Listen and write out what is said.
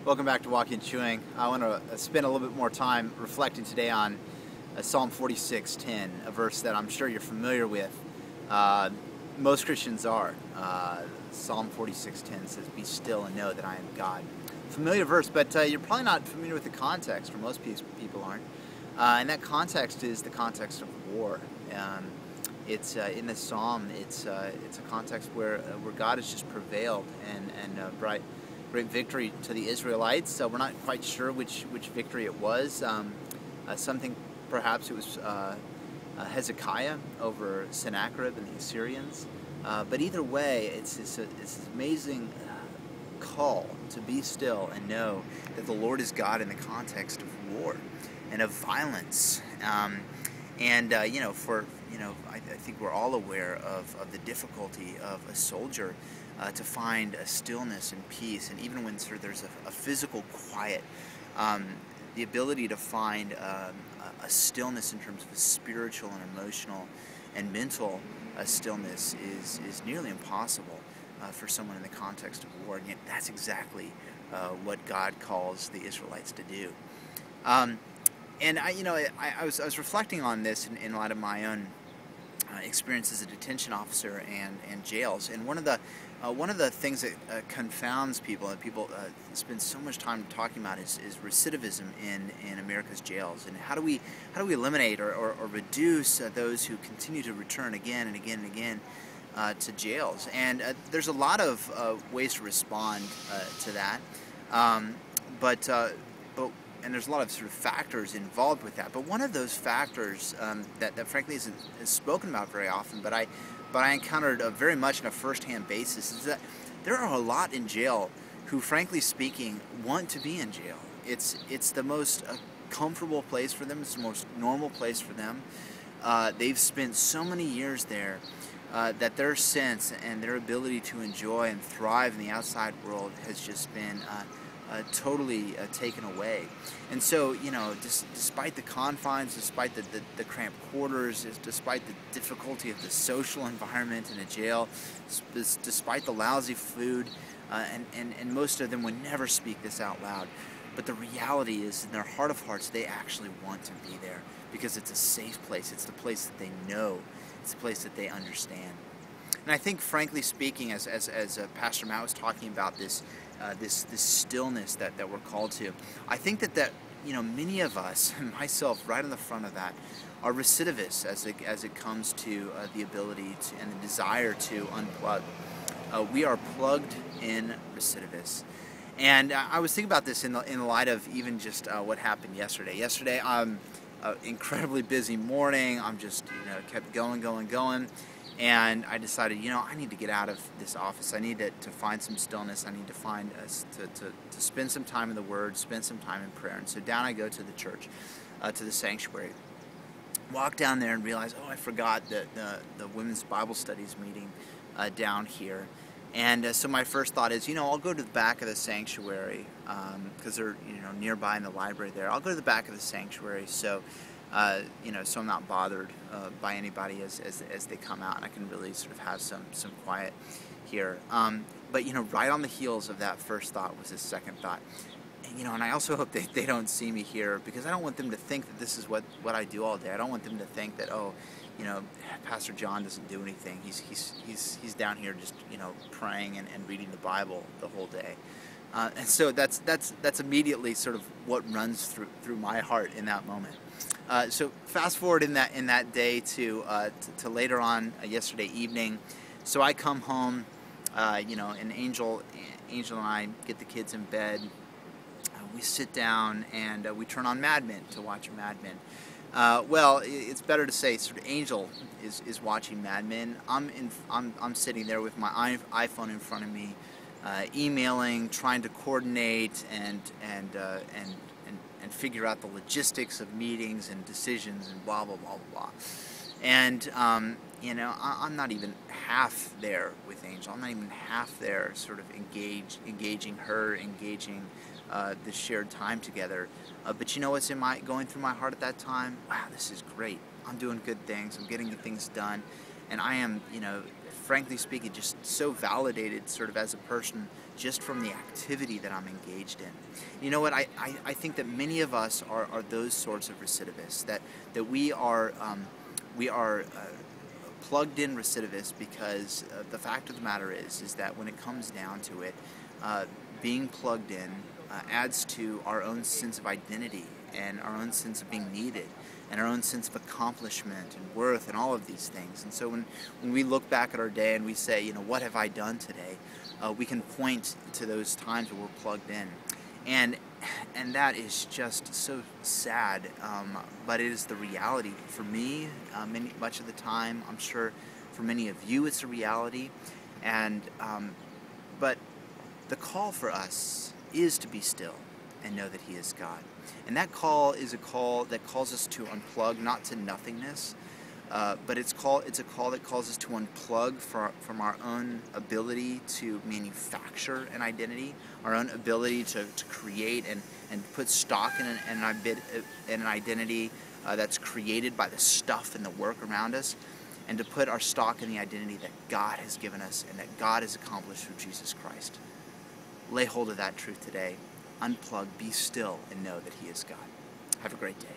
Welcome back to Walking and Chewing. I want to spend a little bit more time reflecting today on Psalm 46:10, a verse that I'm sure you're familiar with. Most Christians are. Psalm 46:10 says, "Be still and know that I am God." Familiar verse, but you're probably not familiar with the context, or most people aren't. And that context is the context of war. It's in this psalm. It's a context where God has just prevailed and brought great victory to the Israelites. So we're not quite sure which victory it was. Something perhaps it was Hezekiah over Sennacherib and the Assyrians. But either way, it's this amazing call to be still and know that the Lord is God in the context of war and of violence. I think we're all aware of the difficulty of a soldier to find a stillness and peace, and even when there's a physical quiet, the ability to find a stillness in terms of a spiritual and emotional and mental stillness is nearly impossible for someone in the context of war, and yet that's exactly what God calls the Israelites to do. And I was reflecting on this in light of my own experience as a detention officer and jails. And one of the things that confounds people, and people spend so much time talking about, is recidivism in America's jails. And how do we eliminate or reduce those who continue to return again and again and again to jails? And there's a lot of ways to respond to that, but and there's a lot of sort of factors involved with that. But one of those factors that frankly isn't spoken about very often, but I encountered very much on a first-hand basis, is that there are a lot in jail who, frankly speaking, want to be in jail. It's the most comfortable place for them. It's the most normal place for them. They've spent so many years there that their sense and their ability to enjoy and thrive in the outside world has just been totally taken away. And so, despite the confines, despite the cramped quarters, despite the difficulty of the social environment in a jail, despite the lousy food, and most of them would never speak this out loud, but the reality is, in their heart of hearts, they actually want to be there because it's a safe place. It's the place that they know. It's the place that they understand. And I think, frankly speaking, as Pastor Matt was talking about this stillness that we're called to, I think that many of us, and myself right in the front of that, are recidivists as it comes to the ability to, and the desire to unplug. We are plugged in recidivists. And I was thinking about this in the light of even just what happened yesterday. Yesterday, incredibly busy morning. I'm just kept going. And I decided, I need to get out of this office. I need to find some stillness. I need to find to spend some time in the Word, spend some time in prayer. And so down I go to the church, to the sanctuary. Walk down there and realize, I forgot the women's Bible studies meeting down here. And so my first thought is, I'll go to the back of the sanctuary because they're nearby in the library there. I'll go to the back of the sanctuary so I'm not bothered by anybody as they come out, and I can really sort of have some quiet here. But right on the heels of that first thought was this second thought, and I also hope they don't see me here, because I don't want them to think that this is what I do all day. I don't want them to think that Pastor John doesn't do anything. He's down here just praying and reading the Bible the whole day. And so that's immediately sort of what runs through my heart in that moment. So fast forward in that day to later on yesterday evening. So I come home, and Angel and I get the kids in bed. We sit down and we turn on Mad Men to watch Mad Men. Well, it's better to say sort of Angel is watching Mad Men. I'm sitting there with my iPhone in front of me, emailing, trying to coordinate and figure out the logistics of meetings and decisions and blah blah blah blah blah. And I'm not even half there with Angel. I'm not even half there, sort of engaging the shared time together. But what's going through my heart at that time? Wow, this is great. I'm doing good things. I'm getting things done, and I am, frankly speaking, just so validated, sort of as a person just from the activity that I'm engaged in. You know what? I think that many of us are those sorts of recidivists, that we are plugged in recidivists because the fact of the matter is that when it comes down to it, being plugged in adds to our own sense of identity and our own sense of being needed and our own sense of accomplishment and worth and all of these things. And so when we look back at our day and we say, you know, what have I done today? We can point to those times where we're plugged in. And that is just so sad, but it is the reality for me. Much of the time, I'm sure for many of you, it's a reality. And but the call for us is to be still and know that He is God. And that call is a call that calls us to unplug, not to nothingness, but it's a call that calls us to unplug from our own ability to manufacture an identity, our own ability to create and put stock in an identity that's created by the stuff and the work around us, and to put our stock in the identity that God has given us and that God has accomplished through Jesus Christ. Lay hold of that truth today. Unplug, be still, and know that He is God. Have a great day.